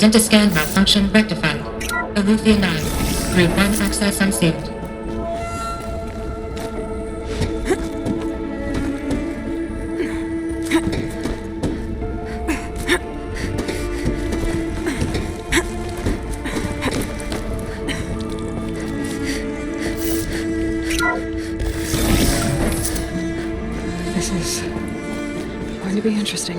Identiscan malfunction rectified. Alufia 9. Route 1 access unsealed. This is going to be interesting.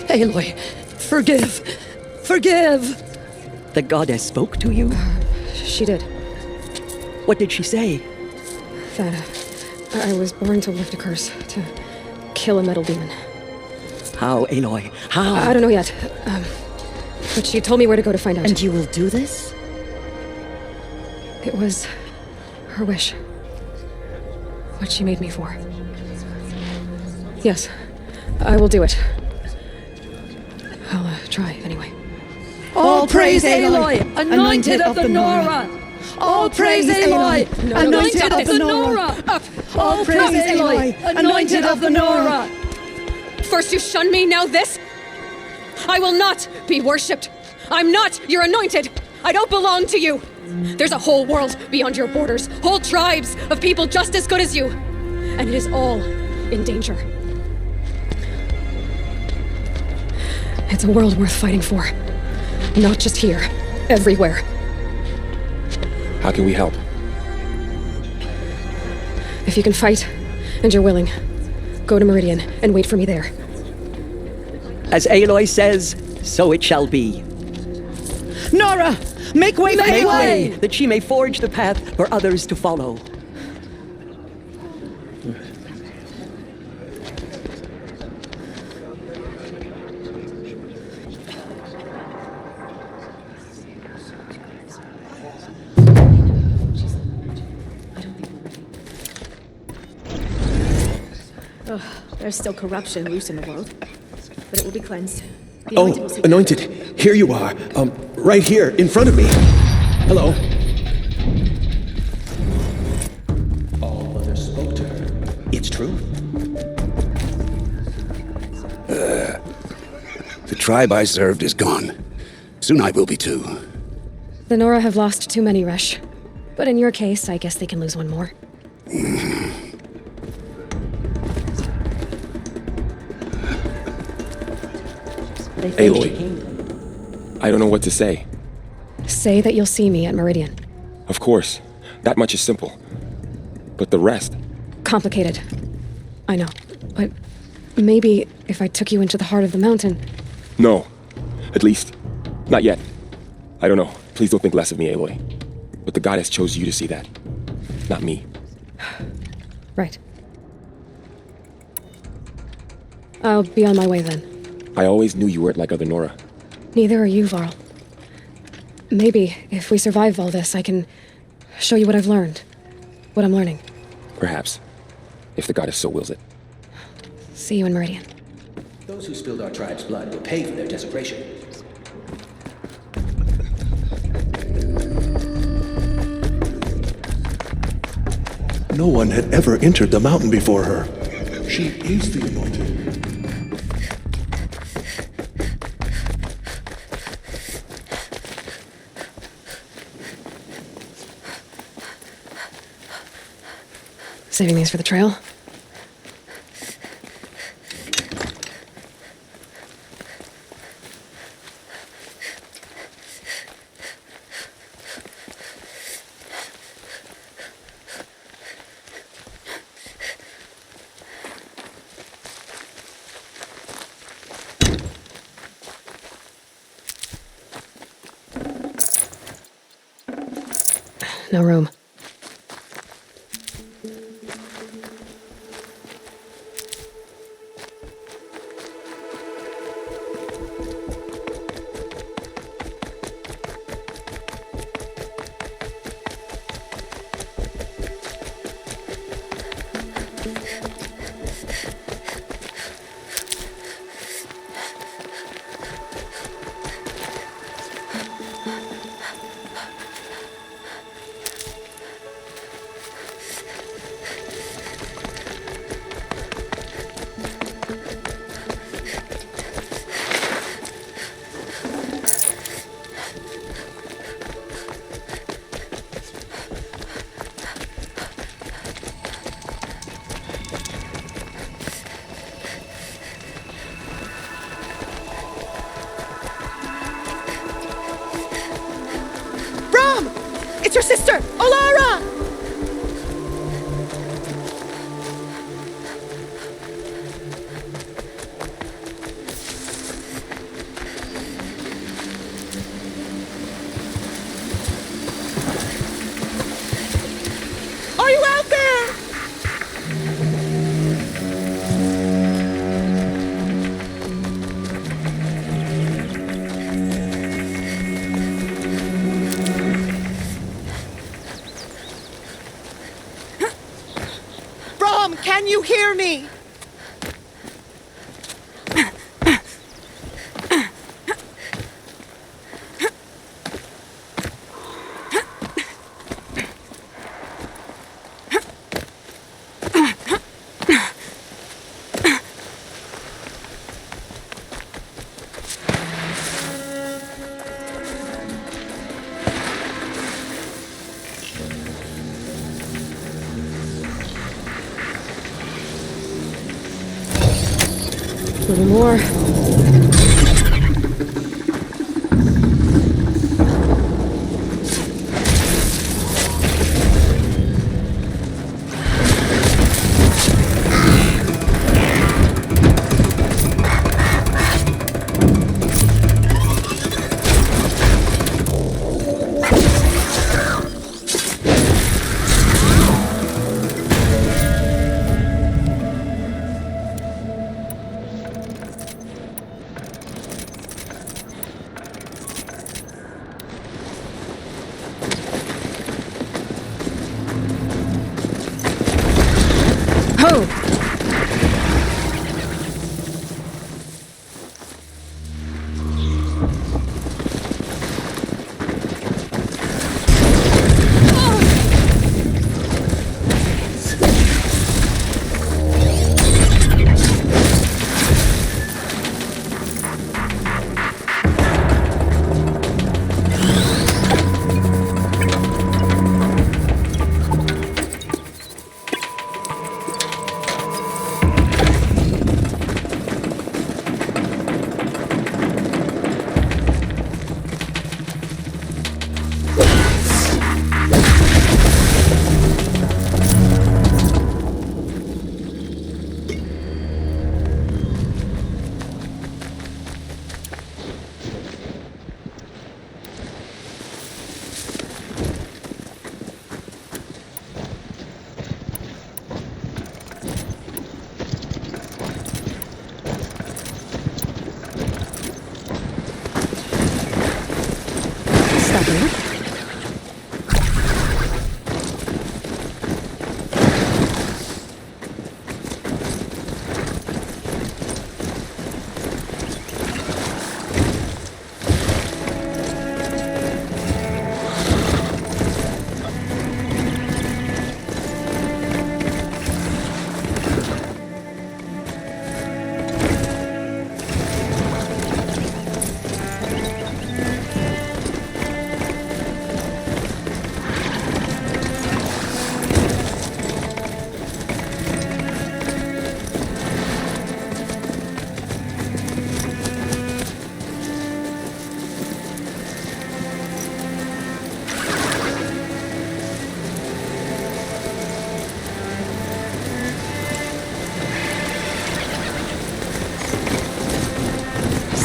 Aloy, forgive! The goddess spoke to you? She did. What did she say? That I was born to lift a curse, to kill a metal demon. How, Aloy? How? I don't know yet. But she told me where to go to find out. And you will do this? It was her wish. What she made me for. Yes, I will do it. I'll try, anyway. All praise Aloy, anointed of the Nora! All praise Aloy, anointed of the Nora! All praise Aloy, anointed of the Nora! First you shun me, now this? I will not be worshipped. I'm not your anointed. I don't belong to you. There's a whole world beyond your borders, whole tribes of people just as good as you. And it is all in danger. It's a world worth fighting for. Not just here, everywhere. How can we help? If you can fight, and you're willing, go to Meridian and wait for me there. As Aloy says, so it shall be. Nora! Make way for Aloy, that she may forge the path for others to follow. There's still corruption loose in the world, but it will be cleansed. The Oh, Anointed will see Anointed! Here you are. Right here, in front of me. Hello. All mother spoke to her. It's true. The tribe I served is gone. Soon I will be too. The Nora have lost too many, Resh. But in your case, I guess they can lose one more. Aloy. I don't know what to say. Say that you'll see me at Meridian. Of course. That much is simple. But the rest? Complicated. I know. But maybe if I took you into the heart of the mountain... No. At least, not yet. I don't know. Please don't think less of me, Aloy. But the goddess chose you to see that. Not me. Right. I'll be on my way then. I always knew you weren't like other Nora. Neither are you, Varl. Maybe, if we survive all this, I can show you what I've learned. What I'm learning. Perhaps. If the goddess so wills it. See you in Meridian. Those who spilled our tribe's blood will pay for their desecration. No one had ever entered the mountain before her. She is the Anointed. Saving these for the trail? No room. Can you hear me? A little more.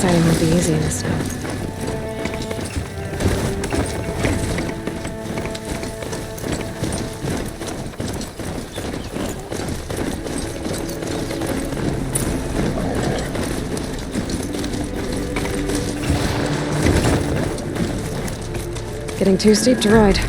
Deciding won't be easy in this now. Getting too steep to ride.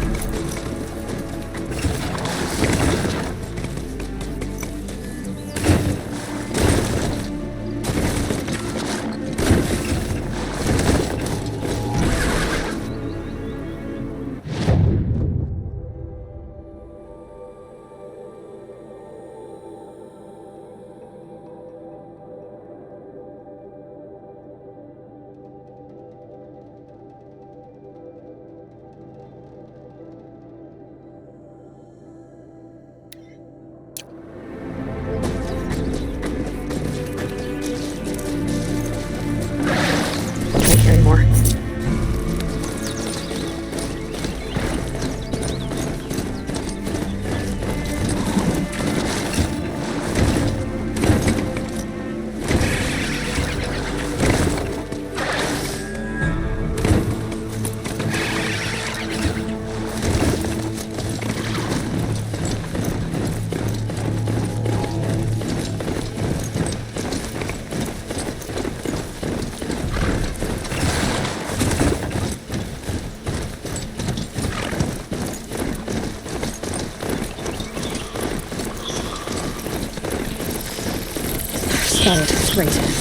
Great.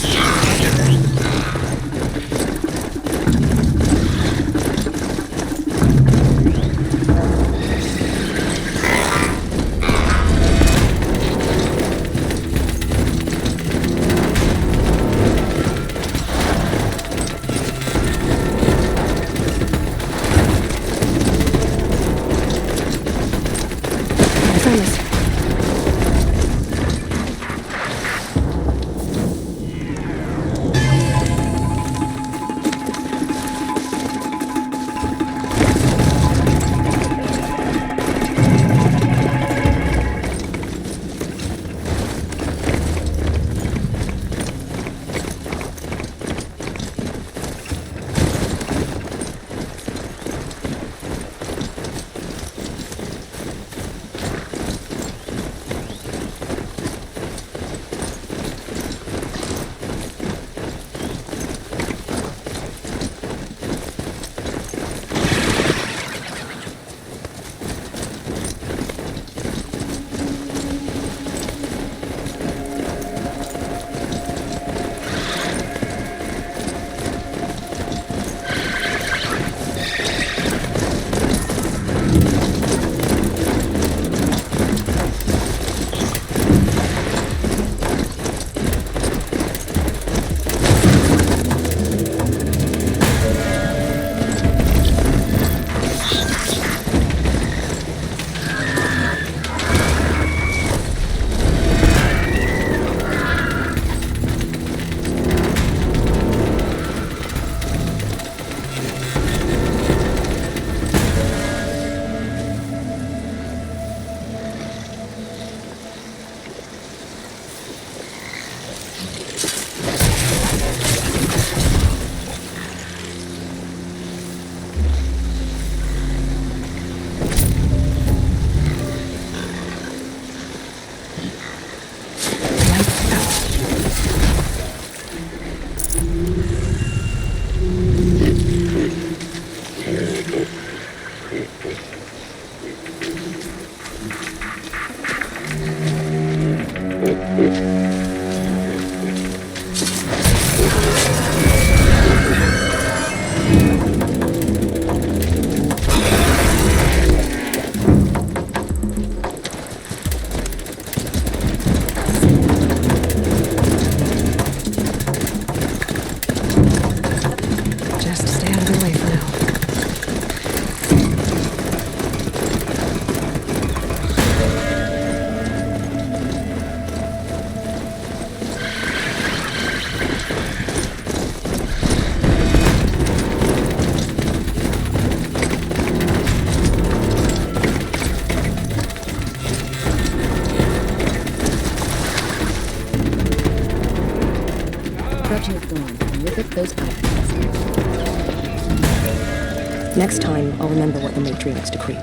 Next time, I'll remember what the Matrix decreed.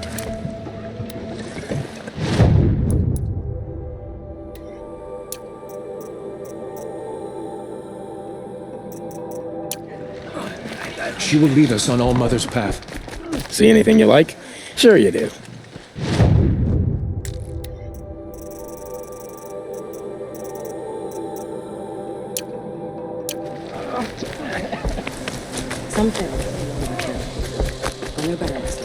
She will lead us on All Mother's path. See anything you like? Sure you do. Some fail, on their balance.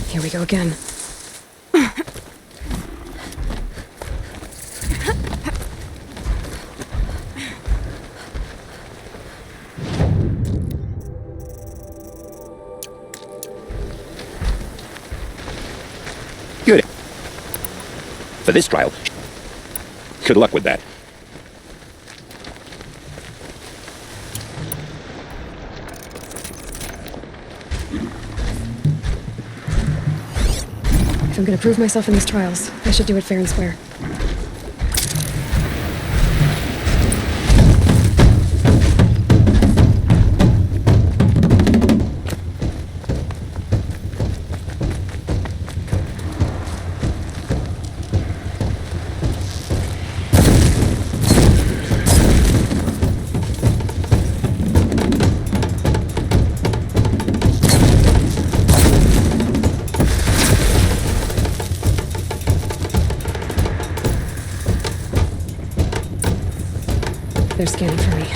Here we go again. Good. For this trial, good luck with that. If I'm gonna prove myself in these trials, I should do it fair and square. They're scanning for me.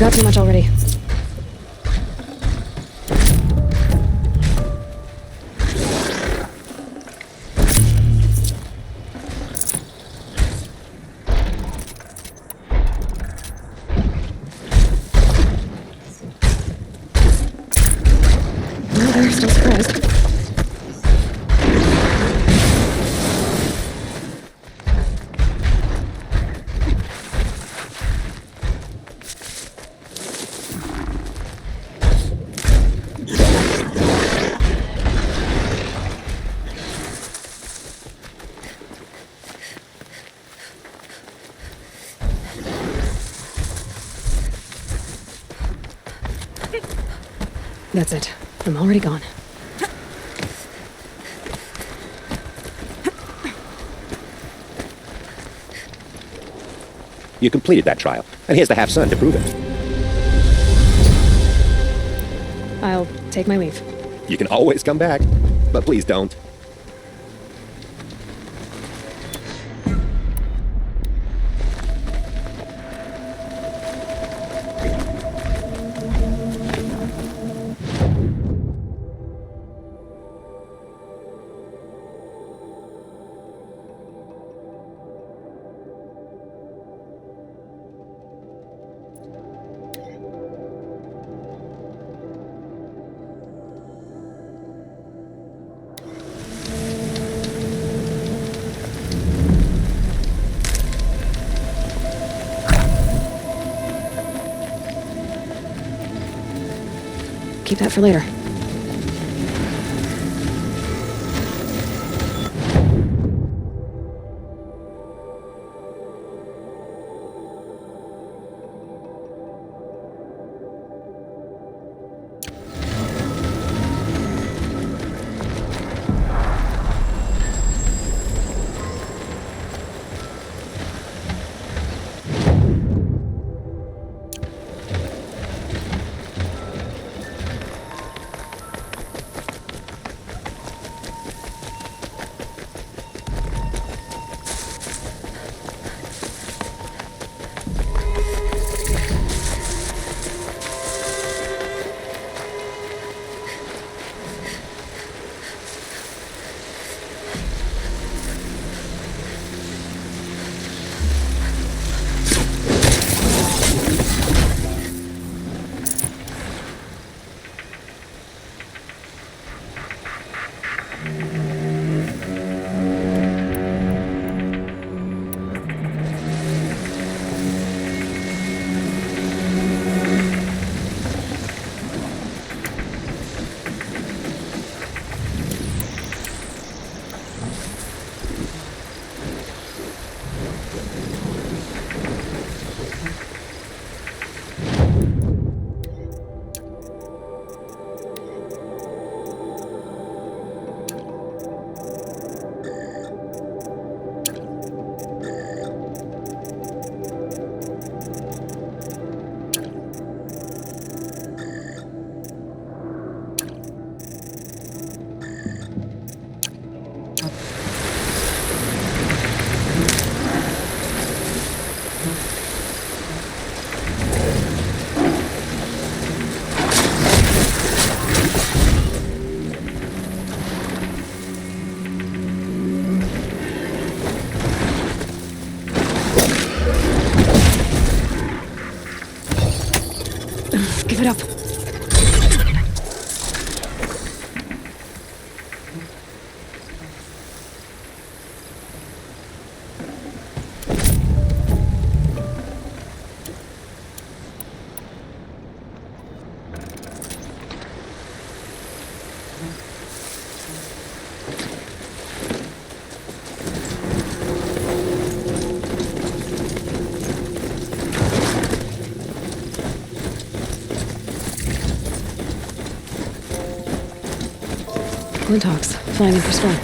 Got too much already. Well, they're still surprised. That's it. I'm already gone. You completed that trial, and here's the half-sun to prove it. I'll take my leave. You can always come back, but please don't. Keep that for later. Glinthawks, flying in for storm.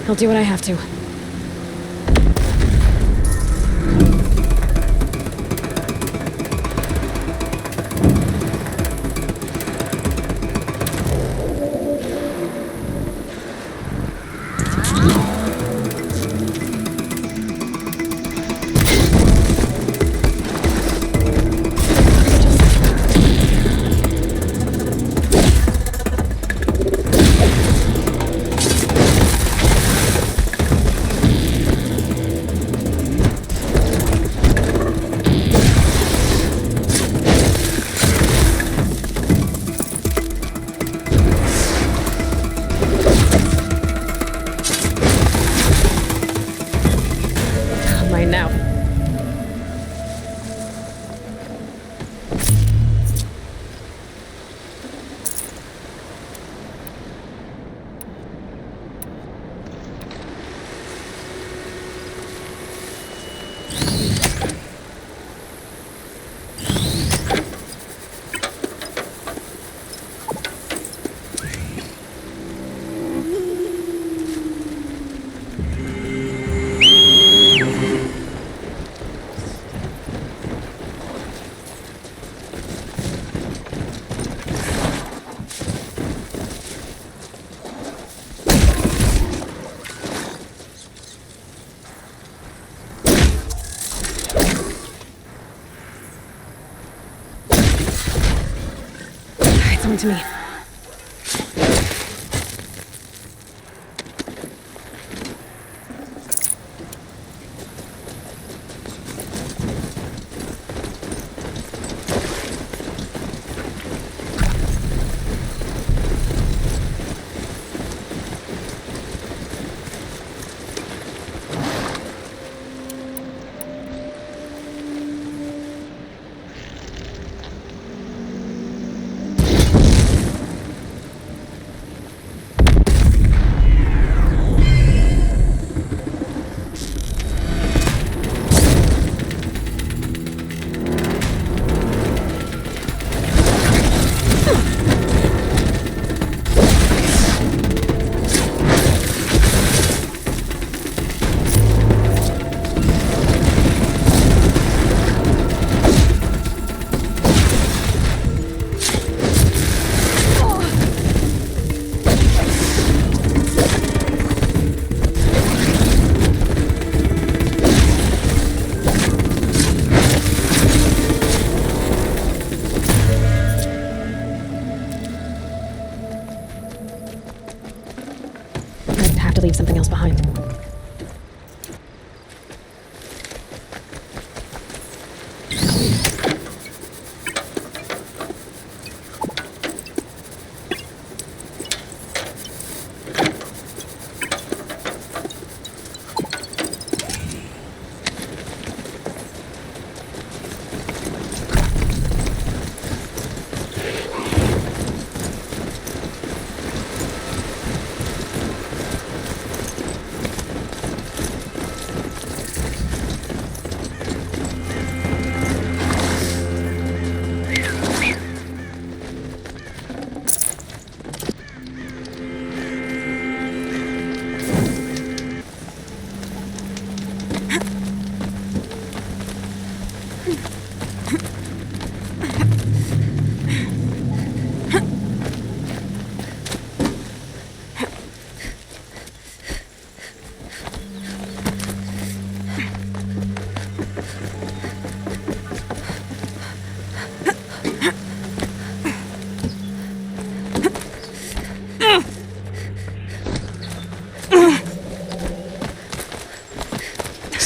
I'll do what I have to. Coming to me. To leave something else behind.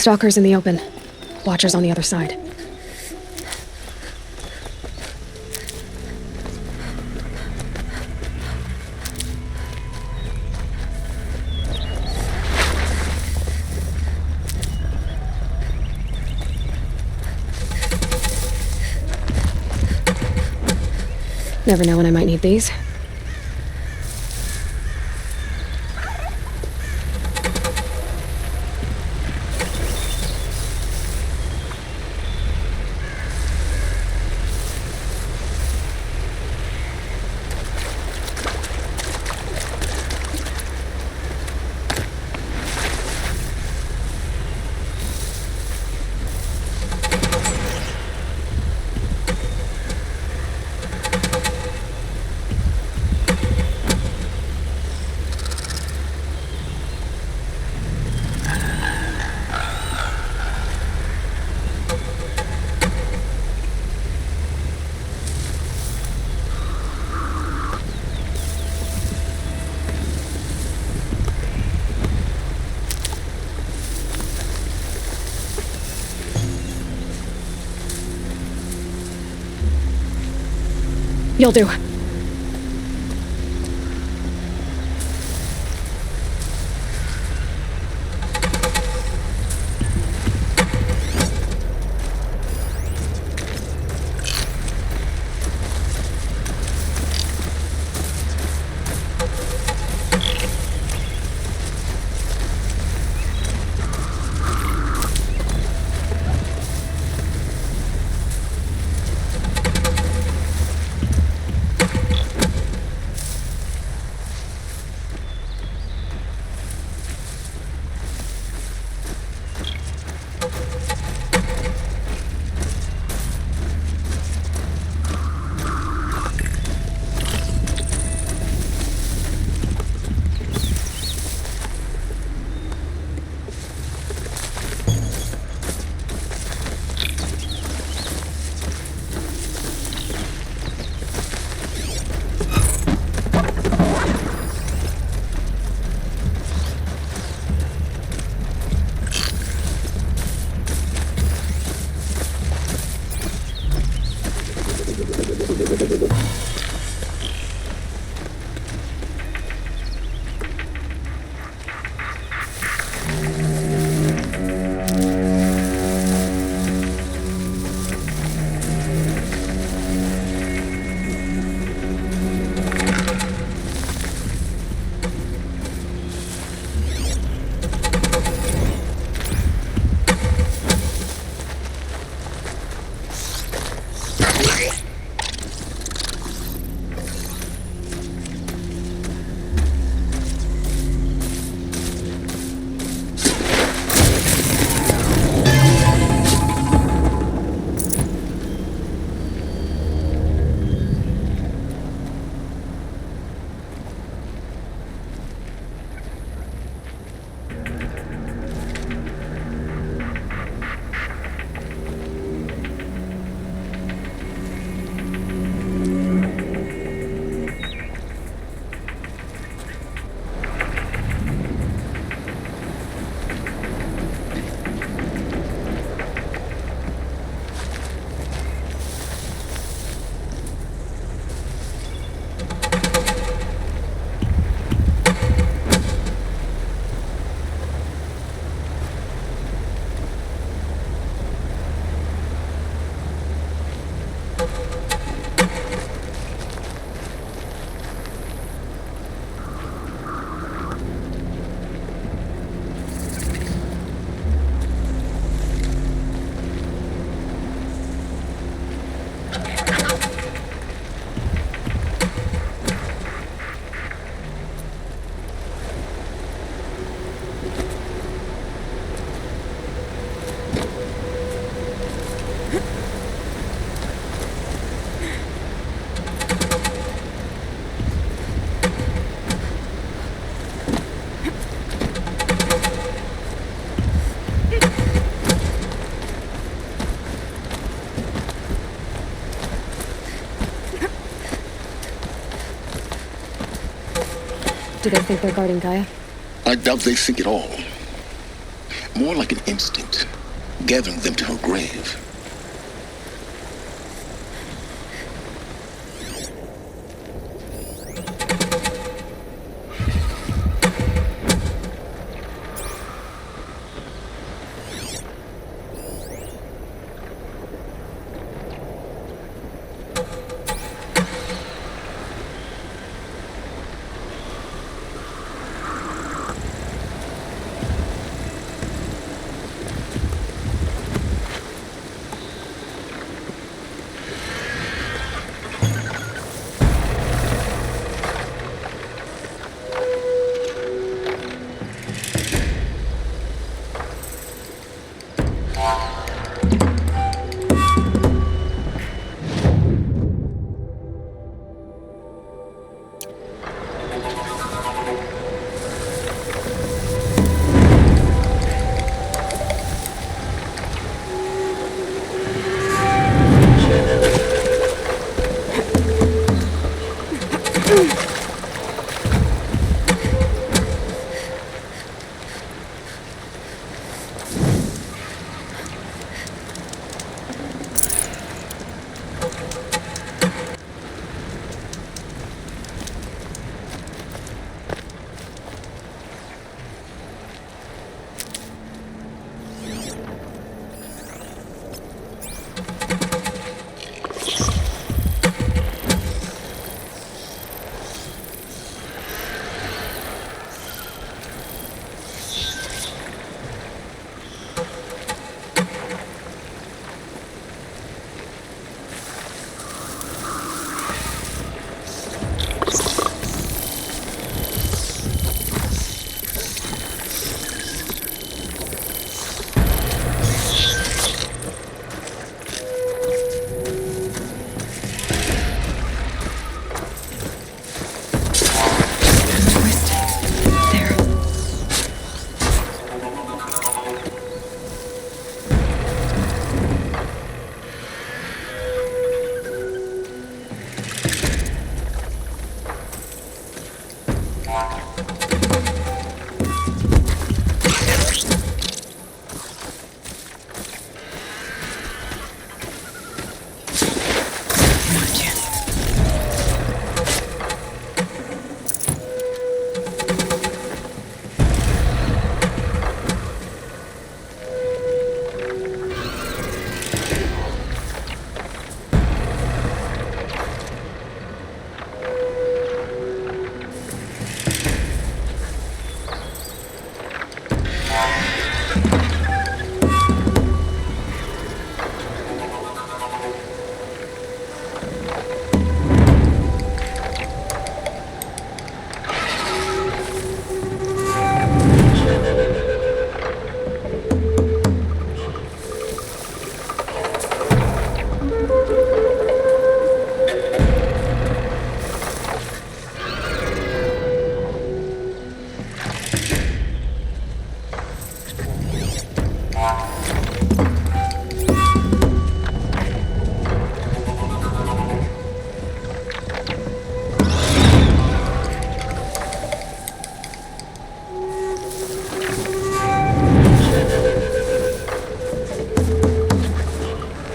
Stalkers in the open. Watchers on the other side. Never know when I might need these. You'll do. Do they think they're guarding Gaia? I doubt they think at all. More like an instinct, gathering them to her grave.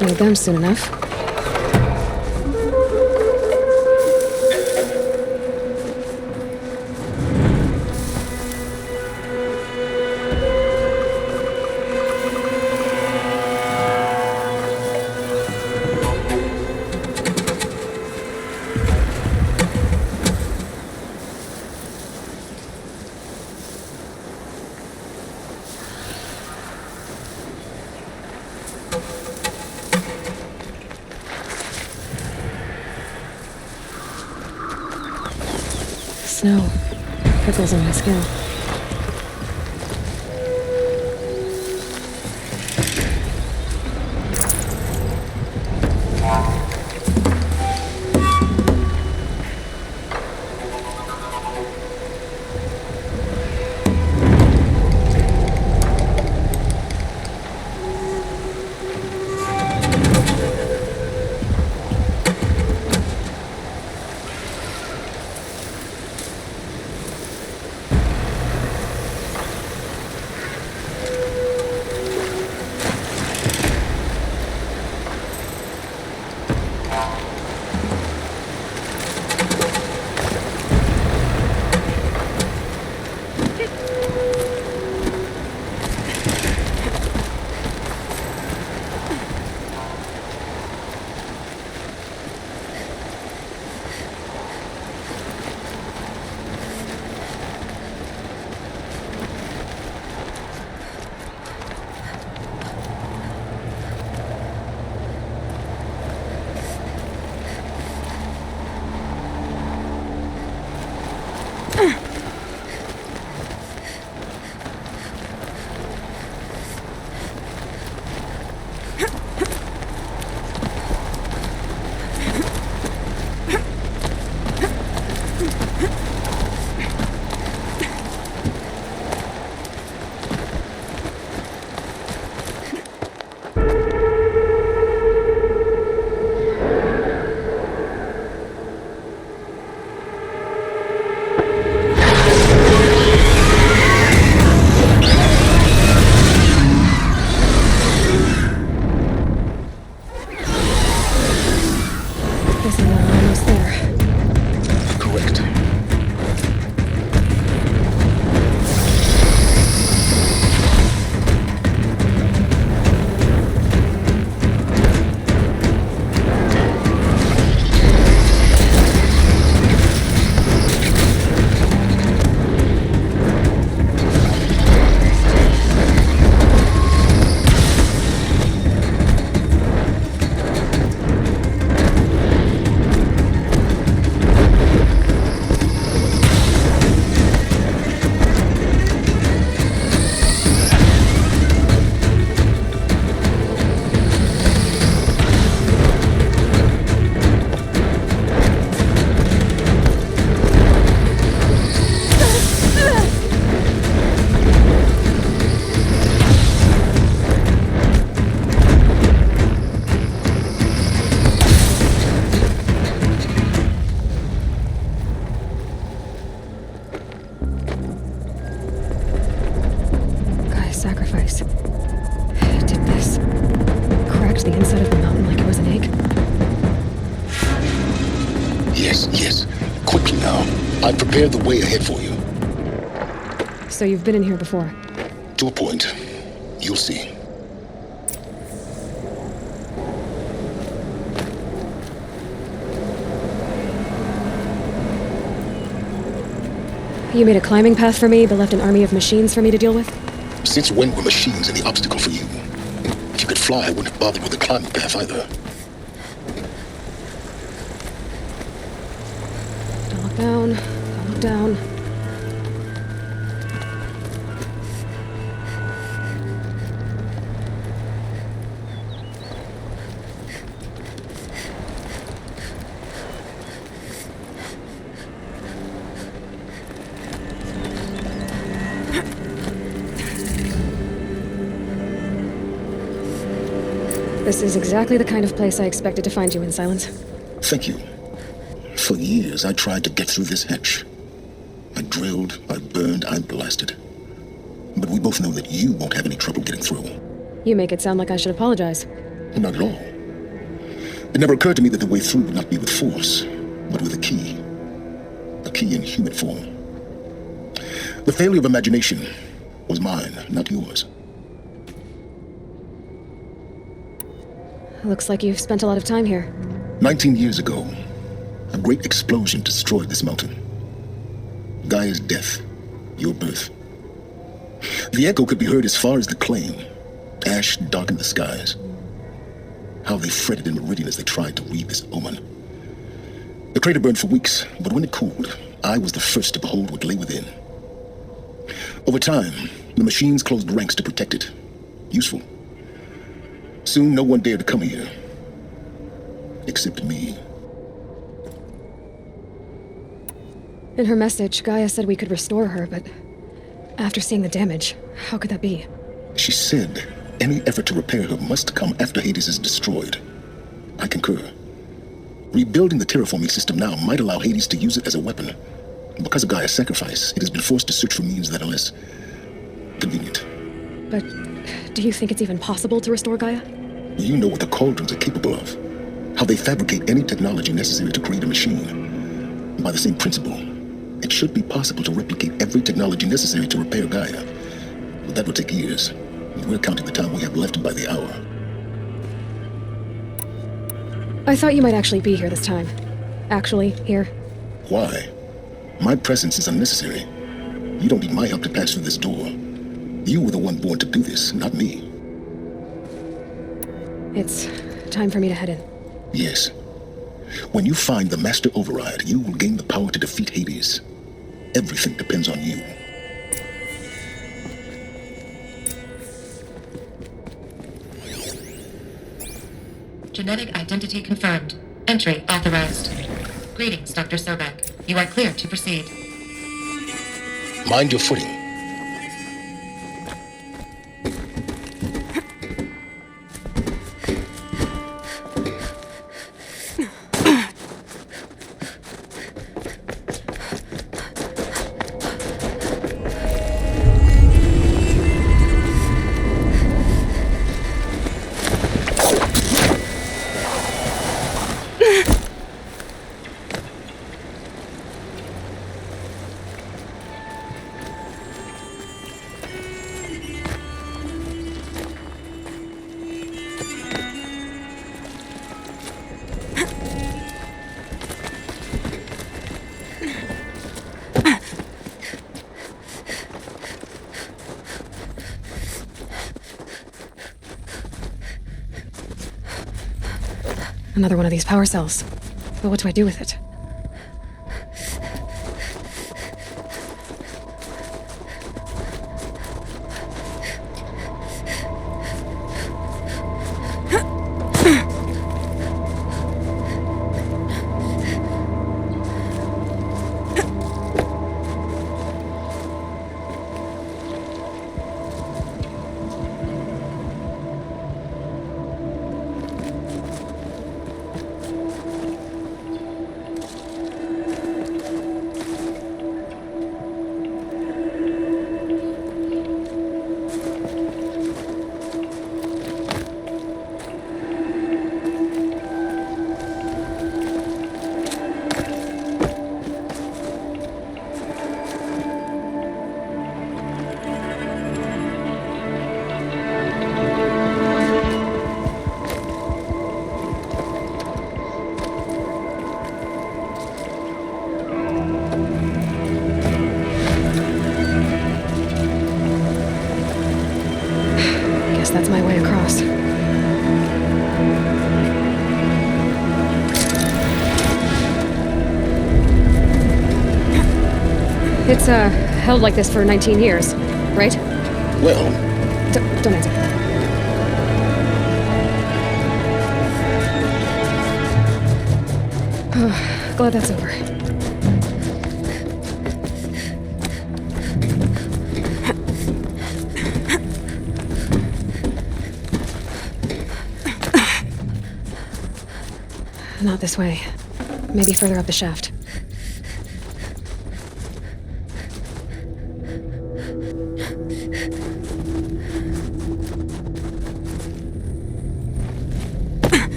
Need them soon enough. Snow. Prickles on my skin. Yes. Quickly now. I've prepared the way ahead for you. So you've been in here before? To a point. You'll see. You made a climbing path for me, but left an army of machines for me to deal with? Since when were machines any obstacle for you? If you could fly, I wouldn't have bothered with the climbing path either. Don't look down. Don't look down. This is exactly the kind of place I expected to find you in, Silence. Thank you. For years, I tried to get through this hatch. I drilled, I burned, I blasted. But we both know that you won't have any trouble getting through. You make it sound like I should apologize. Not at all. It never occurred to me that the way through would not be with force, but with a key. A key in human form. The failure of imagination was mine, not yours. Looks like you've spent a lot of time here. 19 years ago, a great explosion destroyed this mountain. Gaia's death, your birth. The echo could be heard as far as the claim. Ash darkened the skies. How they fretted in meridian as they tried to read this omen. The crater burned for weeks, but when it cooled, I was the first to behold what lay within. Over time, the machines closed ranks to protect it. Useful. Soon, no one dared to come here. Except me. In her message, Gaia said we could restore her, but after seeing the damage, how could that be? She said any effort to repair her must come after Hades is destroyed. I concur. Rebuilding the terraforming system now might allow Hades to use it as a weapon. Because of Gaia's sacrifice, it has been forced to search for means that are less convenient. But do you think it's even possible to restore Gaia? You know what the cauldrons are capable of. How they fabricate any technology necessary to create a machine. By the same principle, it should be possible to replicate every technology necessary to repair Gaia. But that will take years. We're counting the time we have left by the hour. I thought you might actually be here this time. Actually, here. Why? My presence is unnecessary. You don't need my help to pass through this door. You were the one born to do this, not me. It's time for me to head in. Yes. When you find the Master Override, you will gain the power to defeat Hades. Everything depends on you. Genetic identity confirmed. Entry authorized. Greetings, Dr. Sobek. You are clear to proceed. Mind your footing. Another one of these power cells. But what do I do with it? It's, held like this for 19 years, right? Well, Don't answer. Oh, glad that's over. Not this way. Maybe further up the shaft.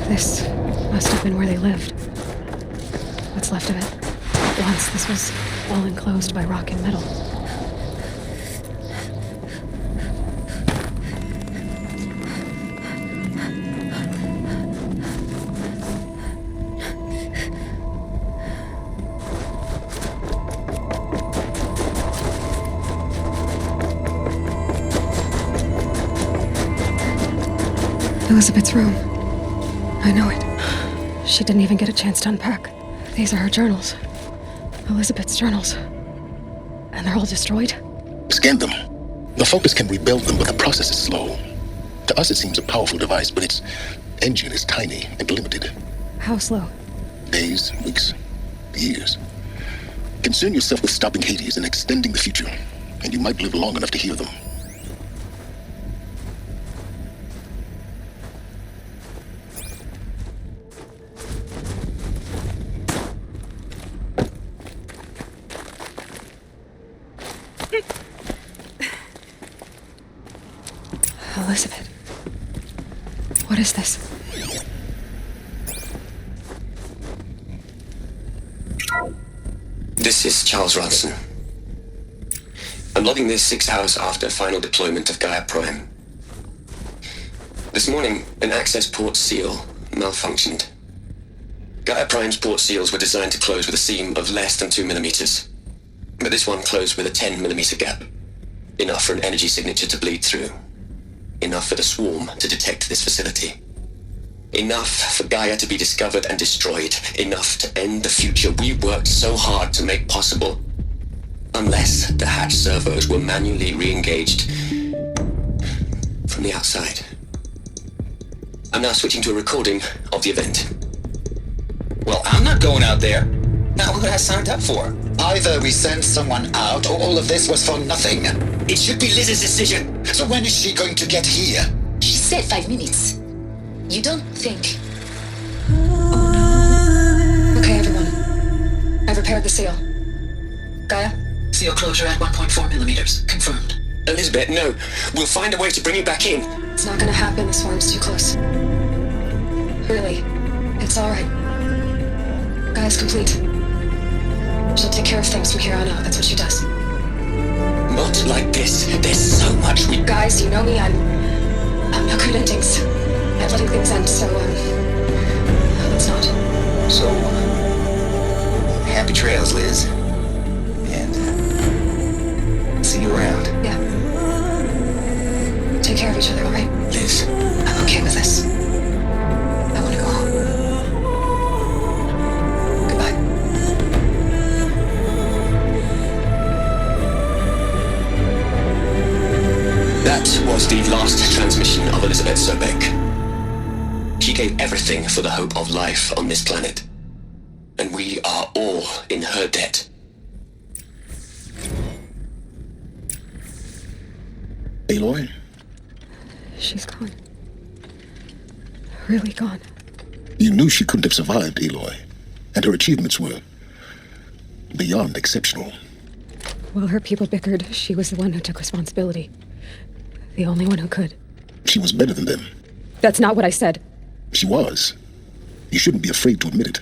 This must have been where they lived. What's left of it. Once this was all enclosed by rock and metal. Elizabeth's room. I know it. She didn't even get a chance to unpack. These are her journals. Elizabeth's journals. And they're all destroyed? scan them. The Focus can rebuild them, but the process is slow. To us, it seems a powerful device, but its engine is tiny and limited. How slow? Days, weeks, years. Concern yourself with stopping Hades and extending the future, and you might live long enough to hear them. Elizabeth. What is this? This is Charles Ronson. I'm logging this 6 hours after final deployment of Gaia Prime. This morning, an access port seal malfunctioned. Gaia Prime's port seals were designed to close with a seam of less than 2 millimeters. But this one closed with a 10 millimeter gap. Enough for an energy signature to bleed through. Enough for the swarm to detect this facility. Enough for Gaia to be discovered and destroyed. Enough to end the future we worked so hard to make possible. Unless the hatch servos were manually re-engaged from the outside. I'm now switching to a recording of the event. Well, I'm not going out there. Now, what did I signed up for? Either we send someone out, or all of this was for nothing. It should be Liz's decision. So when is she going to get here? She said 5 minutes. You don't think... Okay, everyone. I've repaired the seal. Gaia? Seal closure at 1.4 millimeters. Confirmed. Elizabeth, no. We'll find a way to bring you back in. It's not gonna happen. The swarm's too close. Really. It's alright. Gaia's complete. She'll take care of things from here on out. That's what she does. Not like this. There's so much we... Guys, you know me. I'm no good endings. At letting things end, so, let's not. So, happy trails, Liz. And, see you around. Yeah. Take care of each other, alright? Liz. I'm okay with this. I want to go home. Goodbye. That was the last transmission of Elizabeth Sobek. She gave everything for the hope of life on this planet. And we are all in her debt. Aloy? She's gone. Really gone. You knew she couldn't have survived, Aloy. And her achievements were beyond exceptional. While her people bickered, she was the one who took responsibility. The only one who could. She was better than them. That's not what I said. She was. You shouldn't be afraid to admit it.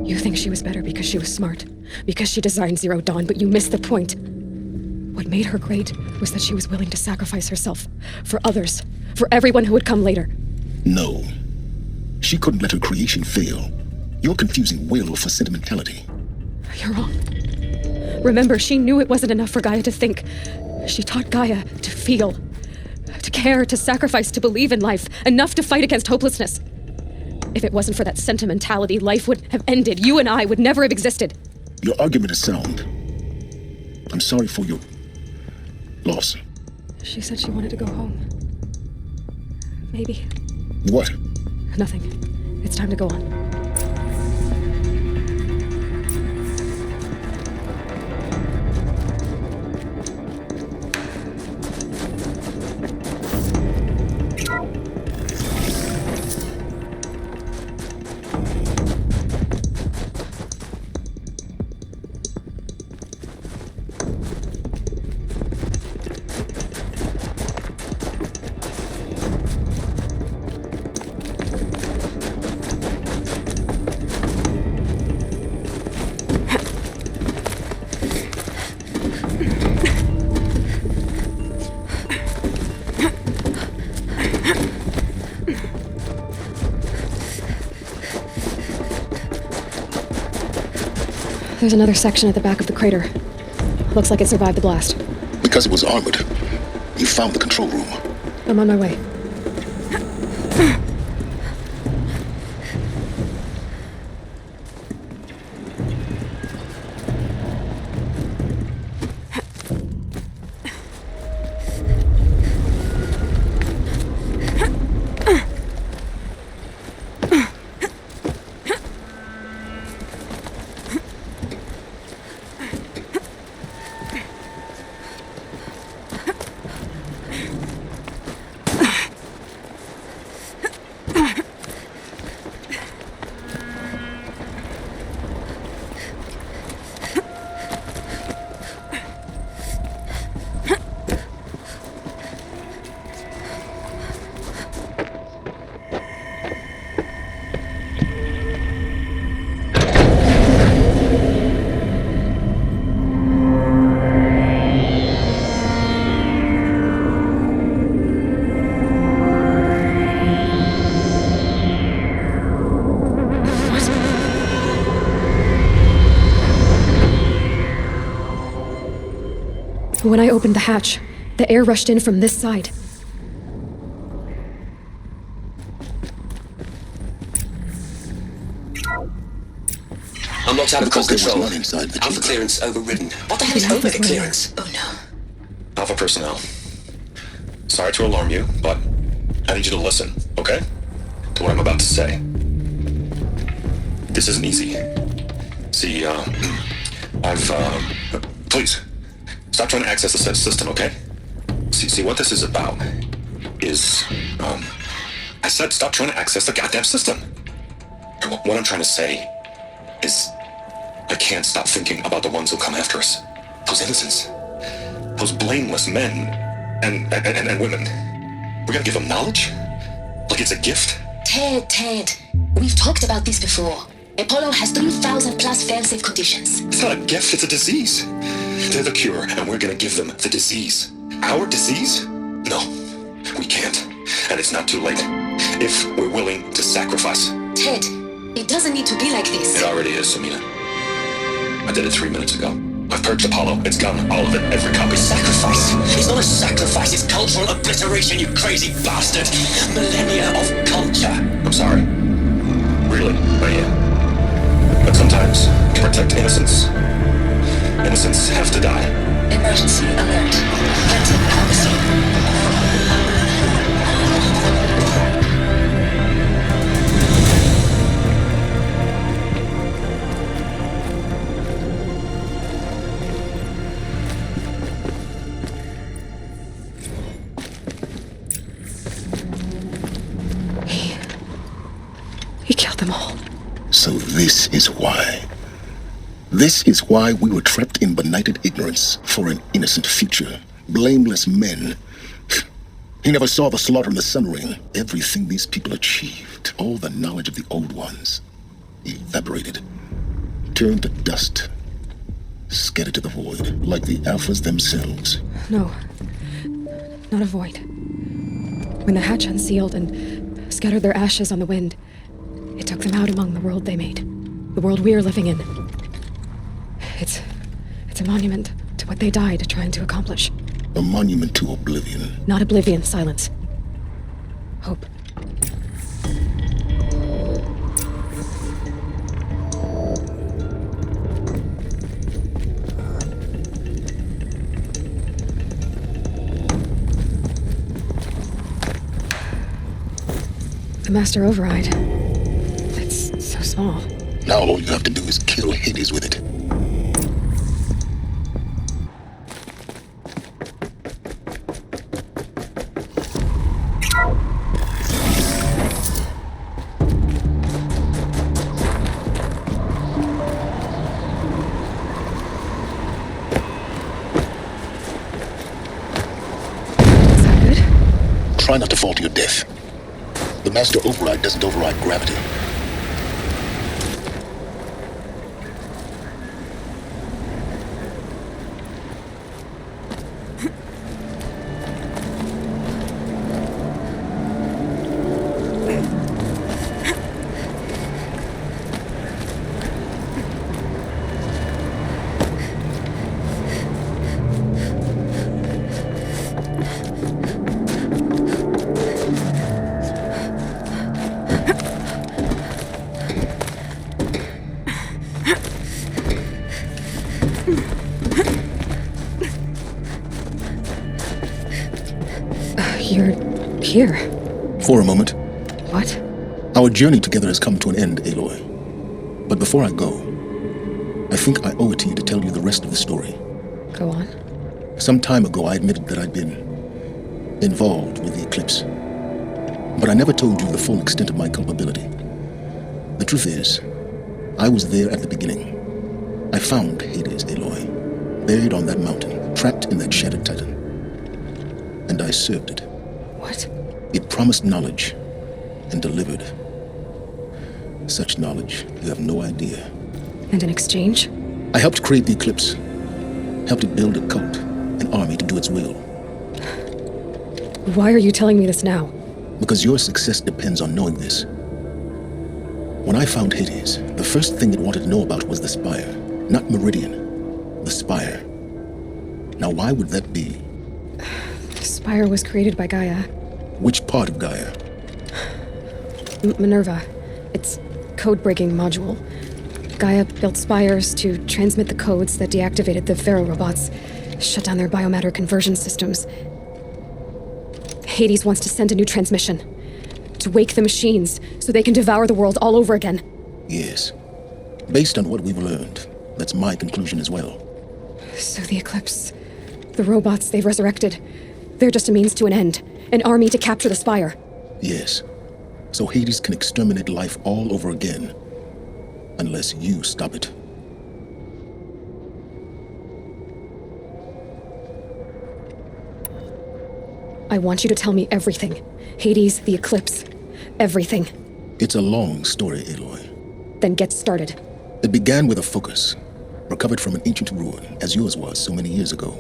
You think she was better because she was smart, because she designed Zero Dawn, but you missed the point. What made her great was that she was willing to sacrifice herself for others, for everyone who would come later. No. She couldn't let her creation fail. You're confusing will for sentimentality. You're wrong. Remember, she knew it wasn't enough for Gaia to think. She taught Gaia to feel, to care, to sacrifice, to believe in life, enough to fight against hopelessness. If it wasn't for that sentimentality, life would have ended. You and I would never have existed. Your argument is sound. I'm sorry for your loss. She said she wanted to go home. Maybe. What? Nothing. It's time to go on. There's another section at the back of the crater. Looks like it survived the blast. Because it was armored. You found the control room. I'm on my way. When I opened the hatch, the air rushed in from this side. I'm locked out of core Because there control. was none inside the Alpha chamber. clearance overridden. What the hell is Omega clearance? Oh no. Alpha personnel. Sorry to alarm you, but I need you to listen, okay? To what I'm about to say. This isn't easy. See, please, stop trying to access the system, okay? See, what this is about is, I said stop trying to access the goddamn system. And what I'm trying to say is, I can't stop thinking about the ones who come after us. Those innocents. Those blameless men and women. We're gonna give them knowledge? Like it's a gift? Ted, we've talked about this before. Apollo has 3,000 plus fail-safe conditions. It's not a gift, it's a disease. They're the cure, and we're gonna give them the disease. Our disease? No, we can't. And it's not too late. If we're willing to sacrifice. Ted, it doesn't need to be like this. It already is, Samina. I did it 3 minutes ago. I've purged Apollo. It's gone. All of it. Every copy. Sacrifice? It's not a sacrifice, it's cultural obliteration, you crazy bastard! Millennia of culture! I'm sorry. Really, I am. But sometimes, to protect innocents, innocents have to die. Emergency alert. Hunting harvesting. He killed them all. So this is why. This is why we were trapped in benighted ignorance for an innocent future. Blameless men. He never saw the slaughter in the Sun Ring. Everything these people achieved, all the knowledge of the old ones, evaporated, turned to dust, scattered to the void, like the Alphas themselves. No. Not a void. When the hatch unsealed and scattered their ashes on the wind, them out among the world they made. The world we're living in. It's a monument to what they died trying to accomplish. A monument to oblivion. Not oblivion, silence. Hope. The master override. It's so small. Now all you have to do is kill Hades with it. Try not to fall to your death. The master override doesn't override gravity. You're here. For a moment. What? Our journey together has come to an end, Aloy. But before I go, I think I owe it to you to tell you the rest of the story. Go on. Some time ago, I admitted that I'd been involved with the eclipse. But I never told you the full extent of my culpability. The truth is, I was there at the beginning. I found Hades, Aloy, buried on that mountain, trapped in that shattered titan. And I served it. What? It promised knowledge and delivered. Such knowledge, you have no idea. And in exchange? I helped create the eclipse. Helped it build a cult, an army to do its will. Why are you telling me this now? Because your success depends on knowing this. When I found Hades, the first thing it wanted to know about was the Spire. Not Meridian. The Spire. Now why would that be? The Spire was created by Gaia. Which part of Gaia? Minerva. Its code-breaking module. Gaia built spires to transmit the codes that deactivated the Pharaoh robots, shut down their biomatter conversion systems. Hades wants to send a new transmission. To wake the machines, so they can devour the world all over again. Yes. Based on what we've learned, that's my conclusion as well. So the Eclipse, the robots they've resurrected, they're just a means to an end. An army to capture the Spire. Yes. So Hades can exterminate life all over again. Unless you stop it. I want you to tell me everything. Hades, the Eclipse, everything. It's a long story, Aloy. Then get started. It began with a focus, recovered from an ancient ruin, as yours was so many years ago.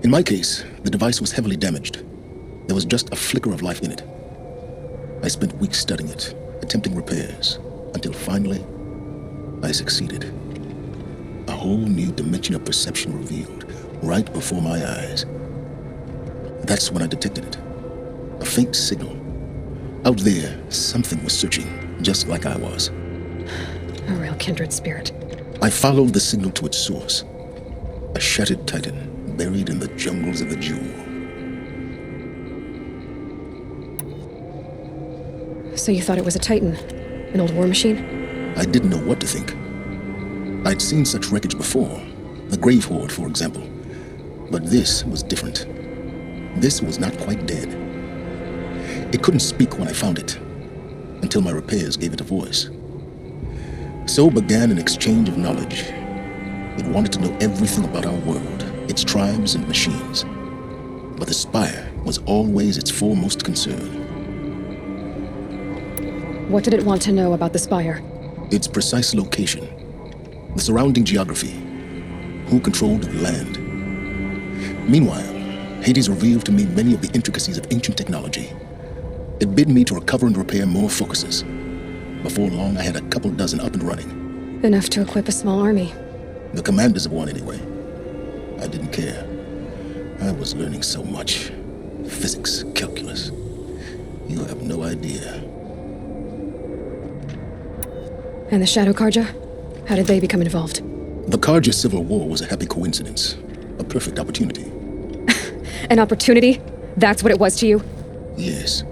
In my case, the device was heavily damaged. There was just a flicker of life in it. I spent weeks studying it, attempting repairs, until finally, I succeeded. A whole new dimension of perception revealed, right before my eyes. That's when I detected it. A faint signal. Out there, something was searching, just like I was. A real kindred spirit. I followed the signal to its source. A shattered titan, buried in the jungles of the Jewel. So you thought it was a titan? An old war machine? I didn't know what to think. I'd seen such wreckage before. The Grave Horde, for example. But this was different. This was not quite dead. It couldn't speak when I found it, until my repairs gave it a voice. So began an exchange of knowledge. It wanted to know everything about our world, its tribes and machines. But the Spire was always its foremost concern. What did it want to know about the Spire? Its precise location, the surrounding geography, who controlled the land. Meanwhile, Hades revealed to me many of the intricacies of ancient technology. It bid me to recover and repair more focuses. Before long, I had a couple dozen up and running. Enough to equip a small army. The commanders of one, anyway. I didn't care. I was learning so much. Physics, calculus. You have no idea. And the Shadow Karja? How did they become involved? The Karja Civil War was a happy coincidence. A perfect opportunity. An opportunity? That's what it was to you? Yes.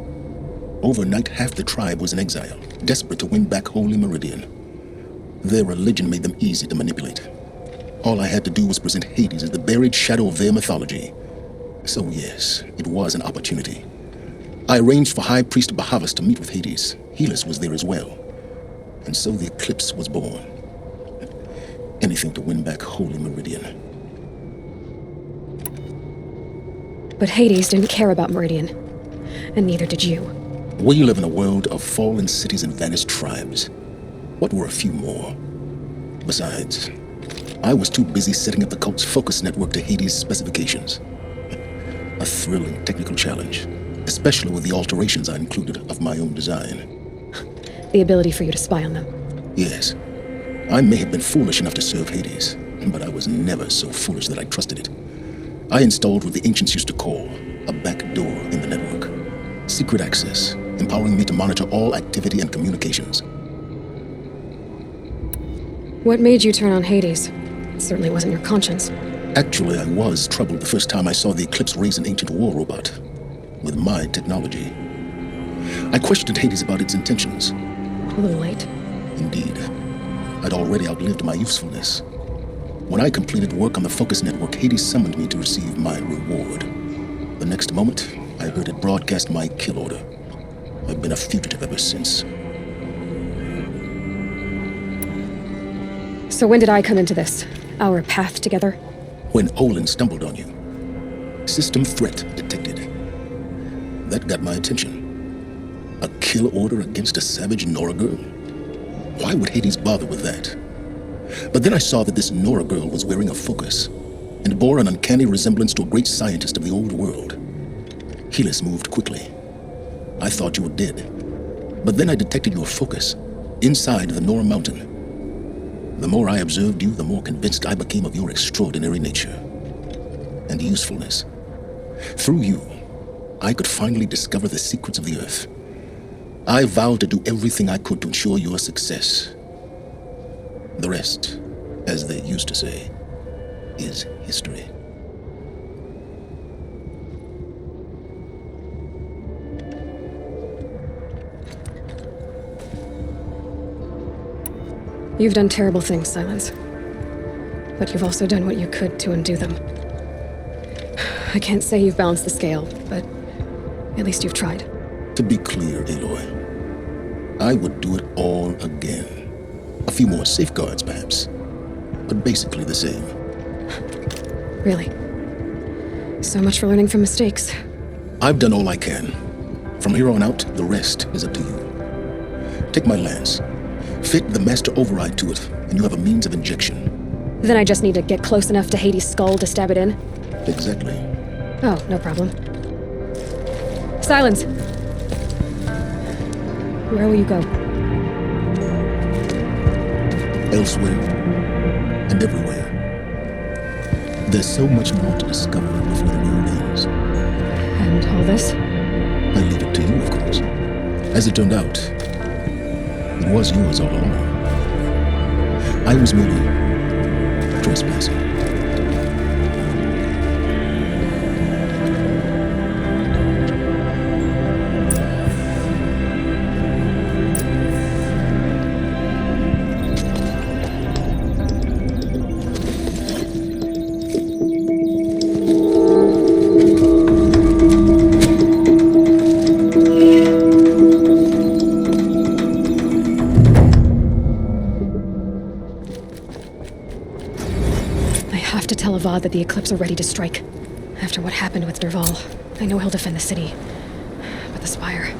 Overnight, half the tribe was in exile, desperate to win back Holy Meridian. Their religion made them easy to manipulate. All I had to do was present Hades as the buried shadow of their mythology. So yes, it was an opportunity. I arranged for High Priest Bahavas to meet with Hades. Helis was there as well. And so the eclipse was born. Anything to win back Holy Meridian. But Hades didn't care about Meridian. And neither did you. We live in a world of fallen cities and vanished tribes. What were a few more? Besides, I was too busy setting up the cult's focus network to Hades' specifications. A thrilling technical challenge, especially with the alterations I included of my own design. The ability for you to spy on them. Yes. I may have been foolish enough to serve Hades, but I was never so foolish that I trusted it. I installed what the ancients used to call a back door in the network. Secret access, empowering me to monitor all activity and communications. What made you turn on Hades? It certainly wasn't your conscience. Actually, I was troubled the first time I saw the Eclipse raise an ancient war robot. With my technology. I questioned Hades about its intentions. A little late. Indeed. I'd already outlived my usefulness. When I completed work on the Focus Network, Hades summoned me to receive my reward. The next moment, I heard it broadcast my kill order. I've been a fugitive ever since. So when did I come into this? Our path together? When Olin stumbled on you. System threat detected. That got my attention. A kill order against a savage Nora girl? Why would Hades bother with that? But then I saw that this Nora girl was wearing a focus, and bore an uncanny resemblance to a great scientist of the old world. Helis moved quickly. I thought you were dead. But then I detected your focus, inside the Nora mountain. The more I observed you, the more convinced I became of your extraordinary nature and usefulness. Through you, I could finally discover the secrets of the Earth. I vowed to do everything I could to ensure your success. The rest, as they used to say, is history. You've done terrible things, Silence. But you've also done what you could to undo them. I can't say you've balanced the scale, but at least you've tried. To be clear, Aloy, I would do it all again. A few more safeguards, perhaps, but basically the same. Really? So much for learning from mistakes. I've done all I can. From here on out, the rest is up to you. Take my lance. Fit the master override to it, and you have a means of injection. Then I just need to get close enough to Hades' skull to stab it in? Exactly. Oh, no problem. Silence! Where will you go? Elsewhere, and everywhere. There's so much more to discover before the world ends. And all this? I leave it to you, of course. As it turned out, it was yours all along. I was merely trespassing. That the Eclipse are ready to strike. After what happened with Derval, I know he'll defend the city. But the Spire...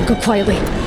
Go quietly.